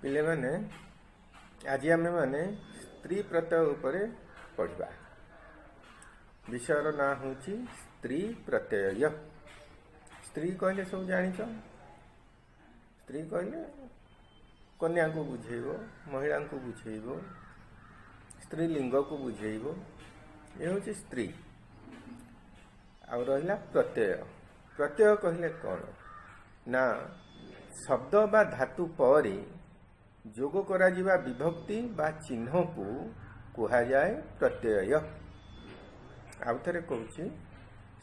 पिले माने आज आम मैंने स्त्री प्रत्यय उपरे पढ़ा। विषयर ना हूँ स्त्री प्रत्यय। स्त्री कहले सब जानिच। स्त्री कहले कन्या को बुझेब, महिला को बुझेब, स्त्रीलिंग को बुझेब। ये हूँ स्त्री। आ रहा प्रत्यय। प्रत्यय कहले कौन ना शब्द बा धातु पर जोग करा जिबा विभक्ति बा चिन्ह को कहा जाए प्रत्यय। आउ थे कहूँ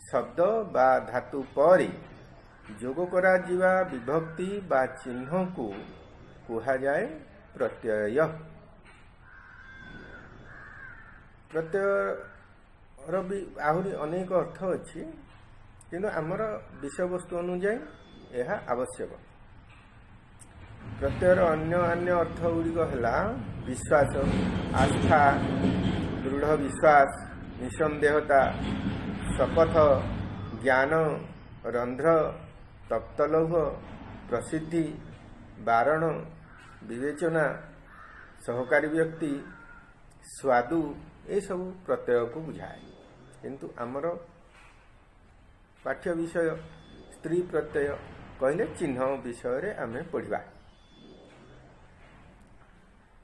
शब्द बा धातु पर जोग करा जिबा विभक्ति बा चिन्ह को कहा जाए प्रत्यय। प्रत्यय भी आहरी अनेक अर्थ अच्छी किंतु आमर विषय वस्तु अनुଯାयी यह आवश्यक। प्रत्ययर अन्य अन्य अर्थ गुड़िक है विश्वास, आस्था, दृढ़ विश्वास, निसंदेहता, शपथ, ज्ञान, रंध्र, तप्तलोभ, प्रसिद्धि, बारण, विवेचना, सहकारी व्यक्ति, स्वादु, ये सब प्रत्यय को बुझाए। किंतु आमर पाठ्य विषय स्त्री प्रत्यय कहले चिन्ह विषय रे आमे पढ़िबा।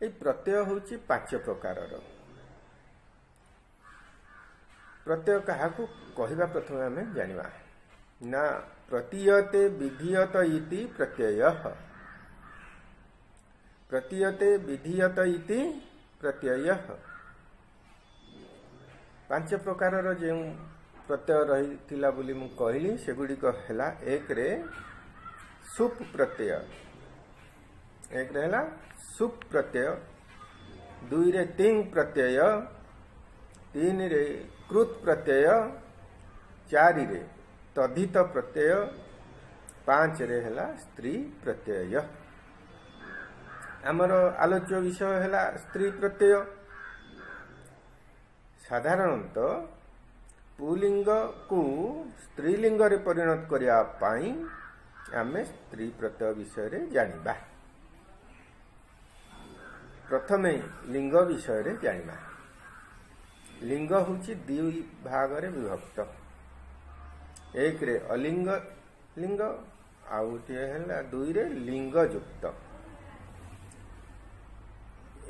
ये प्रत्यय होची 5 प्रकार। प्रत्यय क्या कहवा प्रथम आमे जानिबा ना प्रतीयते विधीयत इति प्रत्यय। प्रतीयते विधीयत इति प्रत्यय 5 प्रकार जो प्रत्यय रही बोली मु कहली सेगुड़िक है। एक रे सुप प्रत्यय, एक रे है सुप प्रत्यय, 2 रे तिंग प्रत्यय, 3 रे कृत प्रत्यय, 4 रे तद्धित प्रत्यय, 5 रे है स्त्री प्रत्यय। आमर आलोच्य विषय है स्त्री प्रत्यय। साधारणतः पुलिंग को स्त्रीलिंग रे परिणत करिया पाई आमे स्त्री प्रत्यय विषय रे जानिबा। प्रथमे लिंग विषय रे जानिबा। लिंग होची 2 भाग रे विभक्त। एक रे अलिंग लिंग, आउ गोटे है 2 रे लिंग युक्त।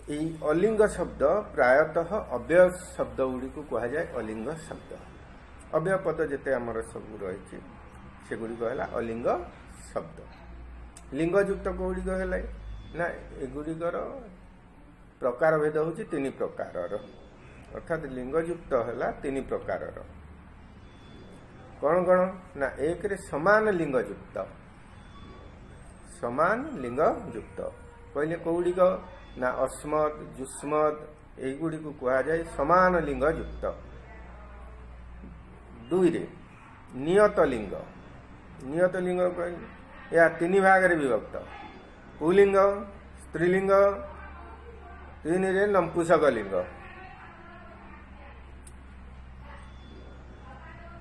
यही अलिंग शब्द प्रायतः अव्यय शब्द गुड़ी को कहा जाए अलिंग शब्द। अव्यय पद जिते आमर सब रही से गुड़िक है अलिंग शब्द। लिंग युक्त गुड़िक है ना एगुड़िकर प्रकार भेद हूँ 3 प्रकार। अर्थात लिंग युक्त है 3 प्रकार। कौन कौन ना एक रे समान लिंग युक्त। समान लिंग युक्त कहले कौड़िक ना अस्मद, जुष्मद, यगुड़ी को कहा जाए समान लिंग युक्त। 2 रे नियत लिंग। नियत लिंग या 3 भाग रे विभक्त। पुलिंग, स्त्रीलिंग, 3 रे नपुंसक लिंग।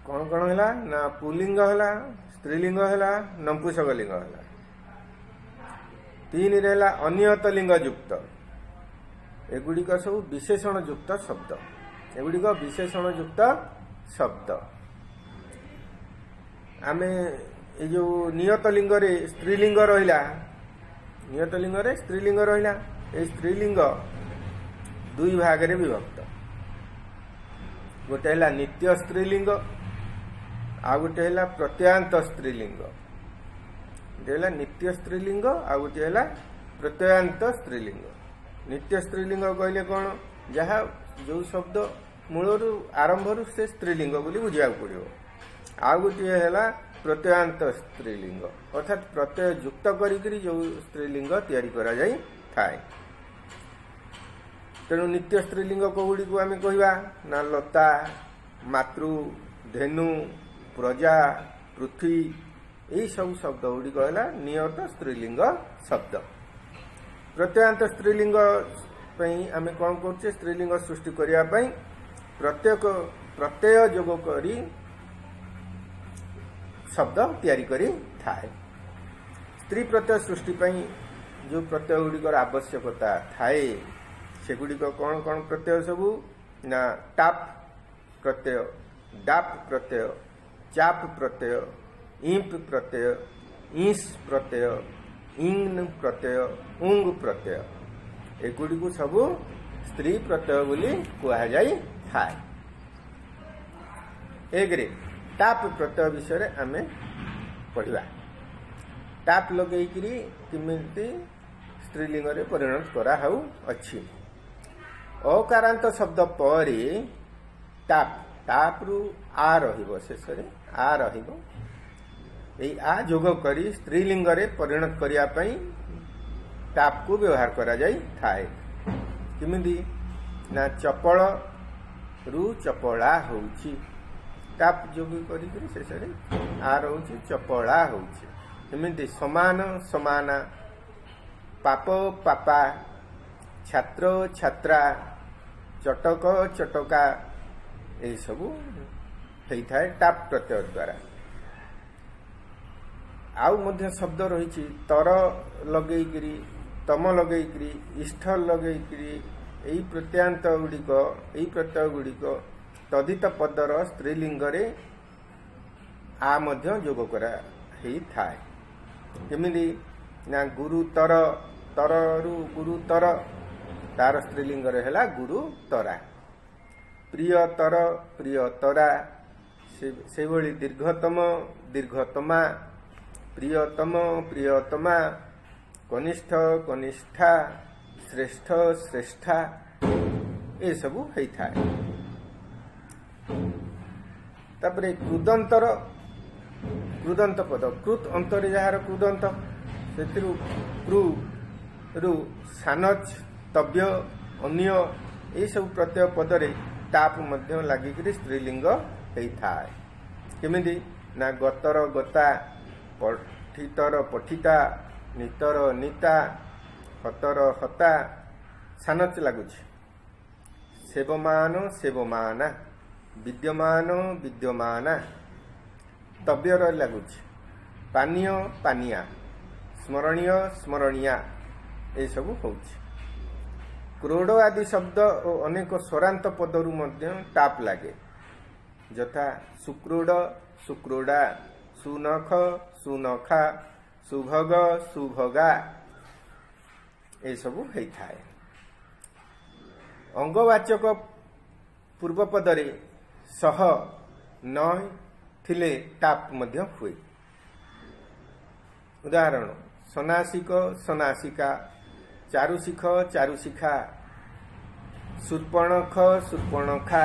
कौन कौन है ना पुलिंग है, स्त्रीलिंग है, नपुंसक लिंग है। 3 रे अनियत लिंग युक्त। एगुड़िक सब विशेषण युक्त शब्द। एगुड़िक विशेषण युक्त शब्द। आमे ये जो नियत लिंग रे स्त्रीलिंग रहिला, नियत लिंग रे स्त्रीलिंग रहिला, ए स्त्रीलिंग 2 भाग रे विभक्त। गोटे है नित्य स्त्रीलिंग, आ गोटे है प्रत्ययांत स्त्रीलिंग। गोटे नित्य स्त्रीलिंग, आ गोटे है प्रत्ययांत स्त्रीलिंग। नित्य स्त्रीलिंग कहले कौन जहाँ जो शब्द मूल आरंभ से स्त्रीलिंग बोली बुझा पड़ो। आ गोटे है प्रत्ययांत स्त्रीलिंग, अर्थात प्रत्यय युक्त करी जो स्त्रीलिंग तैयारी करा जाई थाए। तेणु नित्य स्त्रीलिंग कौड़ी को आम कहवा ना लता, मातृ, धेनु, प्रजा, पृथ्वी, यही सब शब्द गुड़िक है नियत स्त्रीलिंग शब्द। प्रत्ययांत स्त्रीलिंग आम कौन कर स्त्रीलिंग सृष्टि करने प्रत्यय जोग करी शब्द तैयारी करी थाए। स्त्री प्रत्यय सृष्टि जो प्रत्यय गुड़िकर आवश्यकता थाए सेगुड़िक कौन कौन प्रत्यय सबू ना टाप प्रत्यय, डाप प्रत्यय, चाप प्रत्यय, इंप प्रत्यय, ईस प्रत्यय, इंग प्रत्यय, उंग प्रत्यय एगुड़ी को सबू स्त्री प्रत्यय बोली कह जाई थाए। एग्रे टाप प्रत्यय विषय आमे पढ़िबा। टाप लगेकरी किमिति स्त्रीलिंग रे परिणत करा हाउ अछि। अकारांत शब्द परे टाप टाप रु आ रहिबो, शेष रे आ रहिबो। एई आ जोग करी स्त्रीलिंग रे परिणत करिया पई टाप को व्यवहार करा जाई थाए। किमिति ना चपल रु चपला होउची, टाप जोग करी शेष रे आ रहउची चपला होउची। एमिति समान समाना, पाप पापा, छात्र छात्रा, चटक चटका यही सबू होता है टाप प्रत्यय द्वारा। आउ मध्य शब्द रही तर लगेकरी, तम लगेकरी, इष्ट लगेकरी यही प्रत्यांत गुड़िक, यही प्रत्यय गुड़िक तदित पदर स्त्रीलिंग रे आ मध्य जोग करा ही थाए। केमिति ना गुरुतर, तरु गुरुतर तार स्त्रीलिंग रे हैला गुरुतरा। प्रियतर प्रियतरा, से भली दीर्घतम दीर्घतमा, प्रियतम प्रियतमा, कनिष्ठ कनिष्ठा, श्रेष्ठ श्रेष्ठा ये सबू होता है। तापरे कृदंतर, कृदंत पद कृत अंतरे जार कृदंत से कृ रु सानच तव्य अन्य ये सब प्रत्यय पदरे टाप मध्य लागिक स्त्रीलिंग होता है। केमिति ना गतर गता, पठितर पठिता, नितर निता, हतर हता सानच लगुच। सेवमान सेवमाना, विद्यमान विद्यमाना तव्यर लगुच। पानीय पानिया, स्मरणीय स्मरणीया ये सब होउछि। क्रोड आदि शब्द और अनेक स्वरांत पदरु मध्य टाप लागे, यथा सुक्रोड सुक्रोडा, सुनख सुनखा, सुभग सुभगा ये सब होता है। अंगवाचक पूर्व पदरे सह न थिले टाप मध्य हुए। उदाहरण सनासिक सनासिका, चारुशिख चारुशिखा, शूर्पणख शूर्पणखा,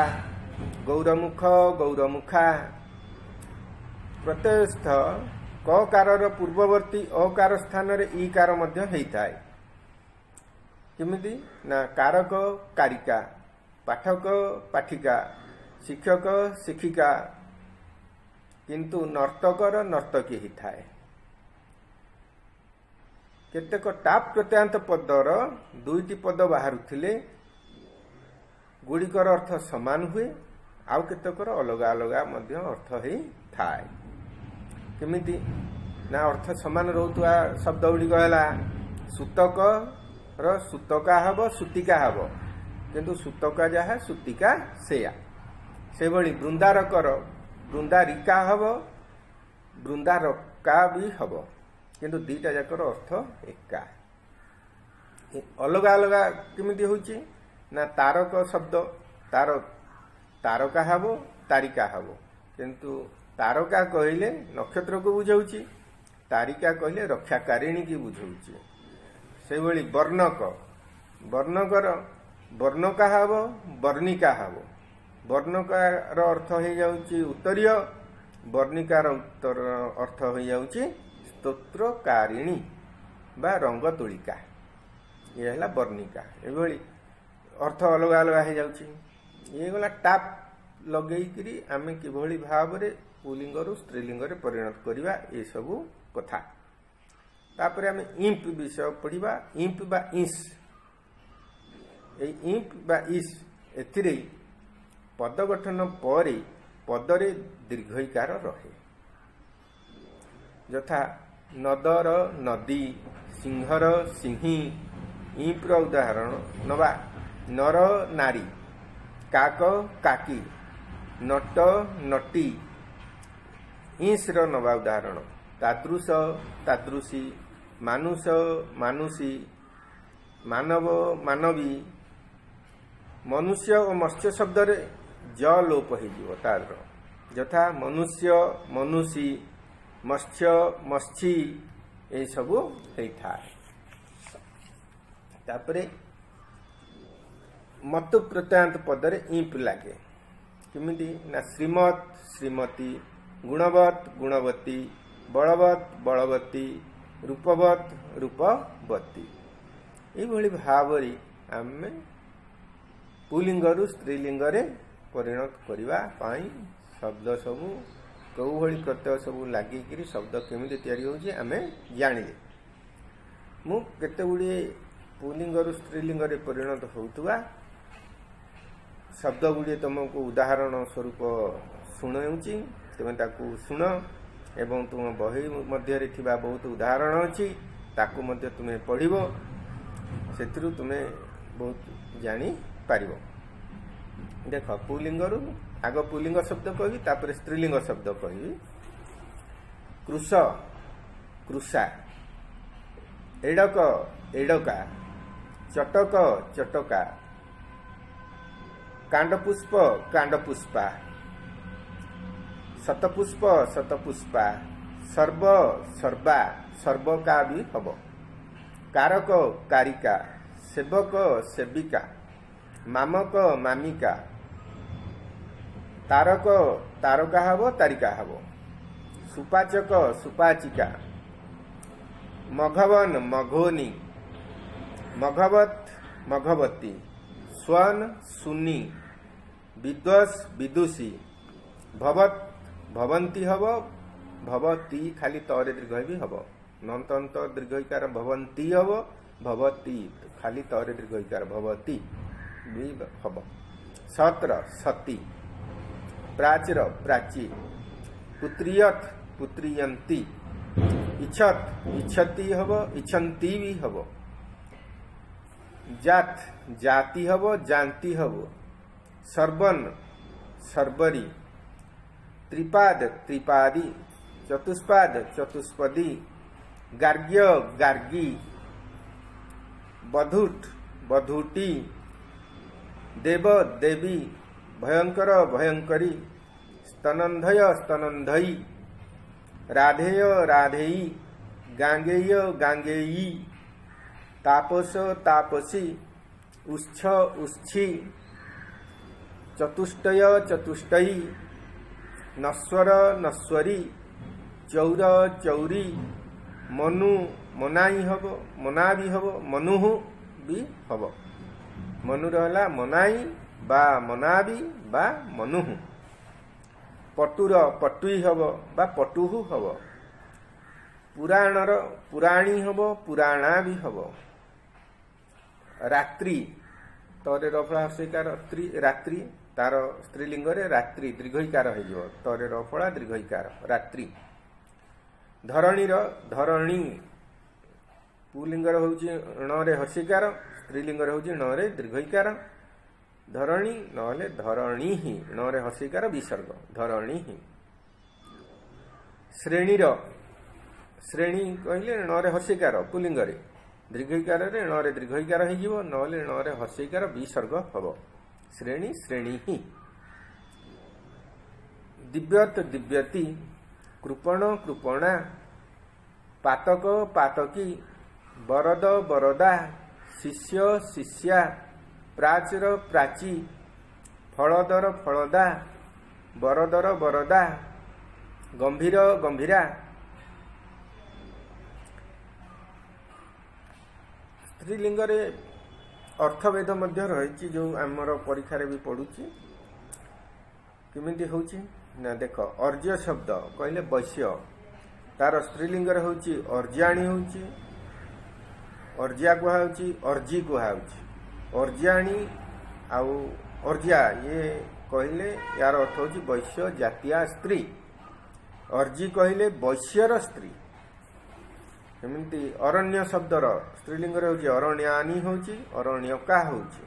गौरमुख गौरमुखा। प्रत्ययस्थ ककार पूर्ववर्ती अकार स्थान रे ईकार मध्य होता है। किमिति ना कारक कारिका, पाठक पाठिका, शिक्षक शिक्षिका, किंतु नर्तकर नर्तकी होता है। केतेक टाप प्रत्यांत पदर दुईटी पद बाहर थिले गुड़िकर अर्थ समान हुए, आउ केतेकर अलग अलग मध्य अर्थ ही थाए। केमिति ना अर्थ समान रहउतुआ शब्द गुड़िक हैला सूतक र सूतका हब सूतिका हब, किंतु सूतका जहा सूतिका सेया। से भली बृंदारकर बृंदारिका हब, बृंदारका भी हब, किंतु दीटा जाकर अर्थ एका। अलग अलग केमिति होची ना तारक शब्द तार तारका हब तारिका हब, किंतु तारका कहले नक्षत्र को बुझाउची, तारिका कहले रक्षाकारिणी की बुझाउची। से भली वर्णक वर्णकर वर्णका हब वर्णिका हब, वर्णकार अर्थ हो जाउची उत्तरीय, वर्णिकार उत्तर अर्थ हो जाउची स्तोत्रकारिणी बा रंग तुलिका। ये है वर्णिका। ये अर्थ अलग अलग हो जाउची। ये गला टाप लगेकरी आमे किभली भाव रे पुलिंग रु स्त्रीलिंग रे परिणत करिवा ये सबू कथा। तापरे आमे इंप विषय पढ़िबा। इंप बा इस, ए इंप बा इस एथिरे पद गठन परे पदरे दीर्घईकार रहे। यथा नदर नदी, सिंहर सिंही, ईंप्र उदाहरण नवा। नर नारी, काक काकी, नट नटी, ईंस्र नवा उदाहरण। तादृश तादृशी, मानुष मानुषी, मानव मानवी। मनुष्य और मत्स्य शब्द रे ज लोप हो तार यथा मनुष्य मनुषी, मत्स्य मत्सी, ये सब होता है। तापरे मत प्रत्यांत पदरे ईंप लगे किमिति ना श्रीमत श्रीमती, गुणवत गुणवती, बलवत बलवती, रूपवत रूपवती। ये भाव आम पुलिंगरु स्त्रीलिंग रे परिणत करने शब्द सबू कौ भली प्रत्यय सबू लगिक शब्द केमी या आम जानिले। मु केते गुड़िए पुलिंगरु स्त्रीलिंग रे परिणत होउतुवा शब्द गुड़िए तुमको उदाहरण स्वरूप शुणाऊँगी, तुम ताकू शुण एवं तुम बही मध्य थिबा बहुत उदाहरण अच्छी ताकू मध्य तुम्हें पढ़िबो, सेतिरु तुम्हें बहुत जानी पारिबो। देख पुलिंगरु आग पुलिंग शब्द कहि तापर स्त्रीलिंग शब्द कहि। कृष कृषा, एडक एडका, चटक चटका, कांडपुष्प कांडपुष्पा, शतपुष्प शतपुष्पा, सर्व सर्वा सर्वका भी हम। कारक कारिका, सेवक सेविका, मामक मामिका, तारक तारका हब तारिका हब। सुपाचक सुपाचिका, मघवन मघोनी, मघवत मघवती, स्वन सुनी, विद्वस विदुषी, भवत भवंती हब, भवती खाली तरे दीर्घ भी हब, नंत दीर्घकार भवंती हब, भवती खाली तरे दीर्घकार भवती भी हब। सत्र सती, प्राचीर प्राची, पुत्रियत पुत्रियंती, इच्छत इच्छति हब, इच्छन्ती भी हब। जात जाति हब, जानती हब। सर्वन सर्वरी, त्रिपाद त्रिपादी, चतुष्पाद चतुष्पदी, गार्ग्य गार्गी, बधुट बधुटी, देव देवी, भयंकर भयंकरी, स्तनंधय स्तनंधयी, राधेय राधेयी, गांगेय गांगेयी, तापस तापसी, उच्छ उच्छी, चतुष्टय चतुष्टयी, नस्वर नस्वरी, चौर चौरी, मनु मनाई हब, मना भी हब, मनुहु भी हब। मनु रहला मनाई बा मनाबी बा मनुहु। पटुर पटुई हब बा पटुहु हब। पुराणर पुराणी हब, पुराणा भी हब। रात्रि तरे रफला हर्षिकार रात्रि, तार स्त्रीलिंग रे रात्रि दीर्घईकार हो, तरे रफला दीर्घईकार रात्रि। धरणीर धरणी, पुलिंग रे हर्षिकार, स्त्रीलिंग रे दीर्घईकार। धरणी नहले धरणी ही, रे हर्षिकार विसर्ग धरणी ही। श्रेणीर, श्रेणी कहले रे हर्षिकार पुलिंग रे, दीर्घईकार रे दीर्घईकार हो, नहले रे हर्षिकार विसर्ग हम। श्रेणी श्रेणी ही। दिव्यत दिव्यती, कृपण कृपणा, पातक पातकी, बरद बरदा, शिष्य शिष्या, प्राचीर प्राची, फलदर फलदा, बरदर बरदा, गंभीर गंभीरा। स्त्रीलिंग रे अर्थभेद मध्य रही जो आमर परीक्षा भी पड़ुची किमिति होची ना। देख अर्ज्य शब्द कहले वैश्य, तार स्त्रीलिंग रे होची अर्ज्याणी, होची अर्ज्या कुहाउची, अर्जी कुहाउची। अर्ज्याणी आउ अर्ज्या ये कहले यार अर्थ होची वैश्य जातीय स्त्री। अर्जी कहले वैश्यर स्त्री, एमती अरण्य शब्दर स्त्रीलिंग होची अरण्यानी होची अरण्यका होची।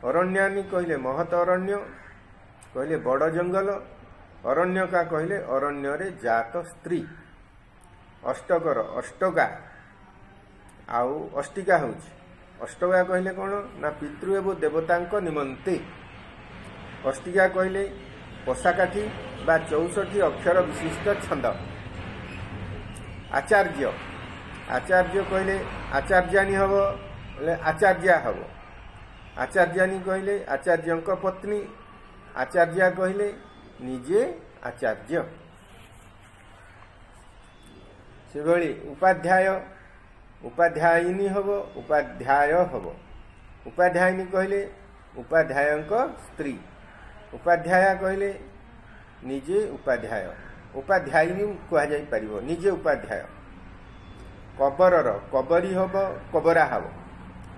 अरण्यानी कहले महत अरण्य कहले बड़ जंगल, अरण्यका कहले अरण्य रे जात स्त्री। अष्टकर अष्टका आउ अष्टिका होची। अष्टका कहले कौन ना पितृ एवं देवतांक निमंते। अष्टिका कहले पशाकाठी बा 64 अक्षर विशिष्ट छंद। आचार्य आचार्य कहले आचार्यानी हब आचार्या हब। आचार्यानी कहले आचार्यंक पत्नी, आचार्या कहले निजे आचार्य। से भली उपाध्याय उपाध्यायिनी हब उपाध्याय हब। उपाध्यायिनी कहले उपाध्यायंक स्त्री, उपाध्याया कहले निजे उपाध्याय। उपाध्यायिनी कह जाई परिबो निजे उपाध्याय। कबरर कबरी हब कबरा हब।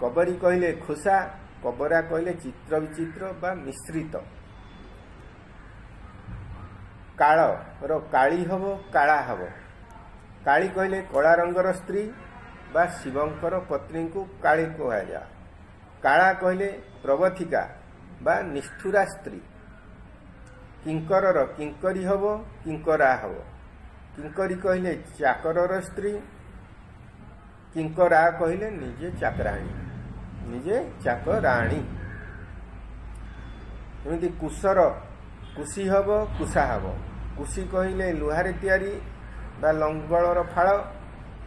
कबरी कहले खुसा, कबरा कहले चित्र विचित्र बा मिश्रित। काल रो काली हब काला हब। काली कहले कला रंगर स्त्री बा शिवंकर पत्नी को काली कहा जा। काला कहले प्रवथिका बा निष्ठुरा स्त्री। किंकरर किंकरी हब किंकरा हब। किंकरी कहले चाकरर स्त्री, किंकरा कहले निजे चाकराणी निजे चाकराणी। एमती कुशर कुशी हब कुशा हब। कुशी कहले लुहारे तैयारी बा लंगलर फाड़,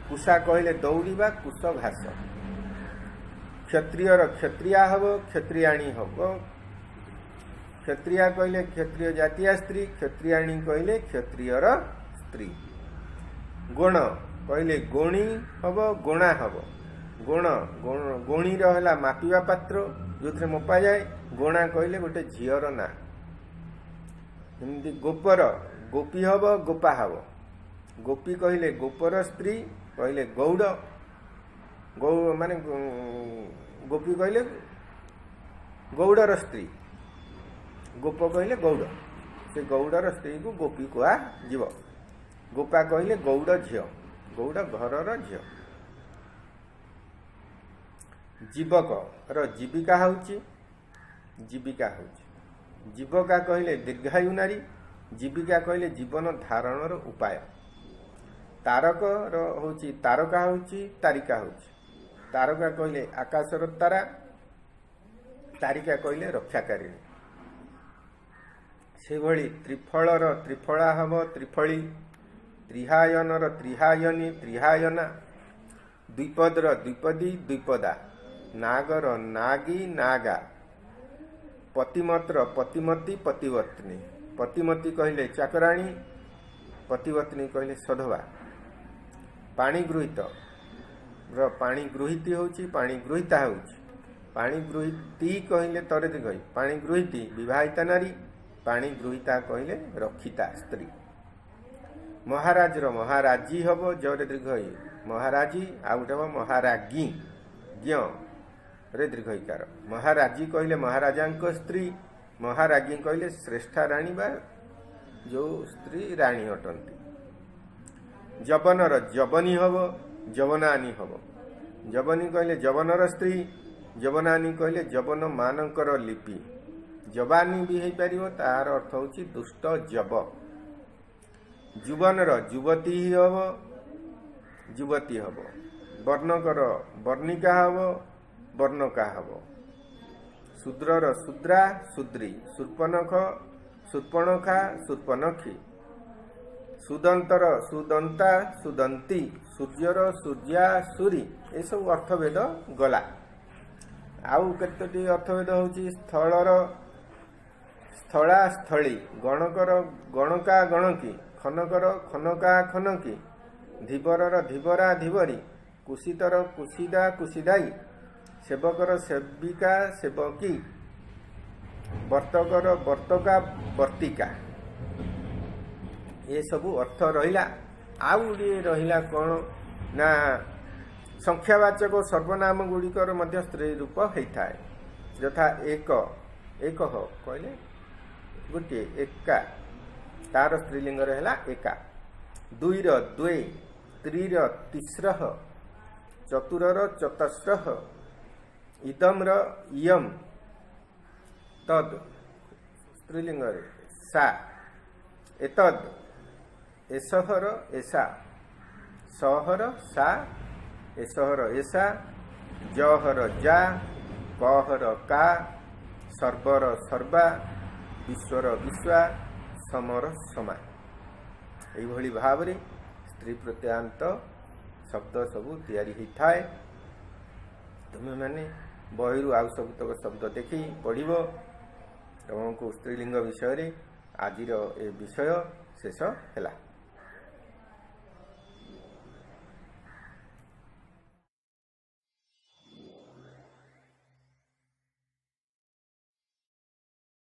कुशा कहले दौड़ी बा कुश घास। क्षत्रियर क्षत्रिया हब क्षत्रियाणी हब। क्षत्रिया कहले क्षत्रिय जातीय स्त्री, क्षत्रियाणी कहले क्षत्रियर स्त्री। गुण कहले गोणी हब गोणा हब। गुण गोणी रहा मापिवा पात्र जो मपा जाए। गोणा कहले गोटे झीर ना। एमती गोपर गोपी हब गोपा हब। गोपी कहले गोपर स्त्री कहले गौड़। गौ माने गोपी कहले गौड़र स्त्री, गोप कहले गौड़। से गौड़र स्त्री को गोपी कहा जीव। गोपा कहले गौड़ झील, गौड़ घरर झील। जीवक र जीविका होची जीविका होची। जीवका कहले दीर्घायु नारी, जीविका कहले जीवन धारणर उपाय। तारक र होची तारका होची तारिका होची। तारका कहले आकाशर तारा, तारिका कहले रक्षाकारिणी। से भली त्रिफलर त्रिफला हब त्रिफली। त्रिहायनर त्रिहायनी त्रिहायना। द्विपदर द्विपदी द्विपदा। नागर नागी नागा। पतिमत्र पतिमती पतिवत्नी। पतिमती कहले चाकराणी, पतिवत्नी कहले सधवा। पाणी गृहीत र पाणी गृहीती होची पाणी गृहीता होची। पाणी गृहीती कहले तरे दीर्घई। पाणी गृहीती विवाहिता नारी, पाणी गृहीता कहले रक्षिता स्त्री। महाराज रो महाराजी हब जरे दीर्घई महाराजी। आउ गोटे हम महारागी ज्ञ रे दीर्घईकार। महाराजी कहले महाराजांक स्त्री, महारागी कहले श्रेष्ठा राणी बा जो स्त्री राणी अटंती। जवनर जवनी हब जवनानी हब। जवनी कहले जवनर स्त्री, जवनानी कहले जवन मानकर लिपि। जवानी भी हो पार तार अर्थ होची दुष्ट जब। जुवनर युवती हब युवती हब। वर्णकर वर्णिका हब वर्णका हब। शूद्रर शूद्रा शूद्री। शूर्पणख शूर्पणखा शूर्पणखी। सुदंतर सुदंता सुदंती। सूर्यर सूर्या सूरी। ये सब अर्थभेद गला। आउ केतोटी अर्थभेद होची स्थलर स्थला स्थली। गणकर गणका गणकी। खनकर खनका खनकी। धीवरर धीवरा धीवरी। कुशितर कुशिदा कुशिदाई। सेवकर सेविका सेवकी। वर्तकर वर्तका वर्तिका। ये सबू अर्थ रहिला। आउ रहिला कौन ना संख्यावाचक सर्वनाम गुड़िकर मध्य स्त्री रूप होता है। यथा एक एक कहले गोटे एका तार स्त्रीलिंग है एका। दुईर द्वे स्त्रीर तिस्रः चतुरर चतस्रः इदम्र इयम तद स्त्रीलिंग सा एतद एसहर एसा सहर सा एसहर एसा जहर जा कहर का सर्वर सर्वा विश्वर विश्वा समर समा यही भाव में स्त्री प्रत्यांत शब्द सबू तैयारी होता है। तुम्हें मैंने बही आउ सब तक शब्द देखी पढ़ तुमको स्त्रीलिंग विषय आज विषय शेष है।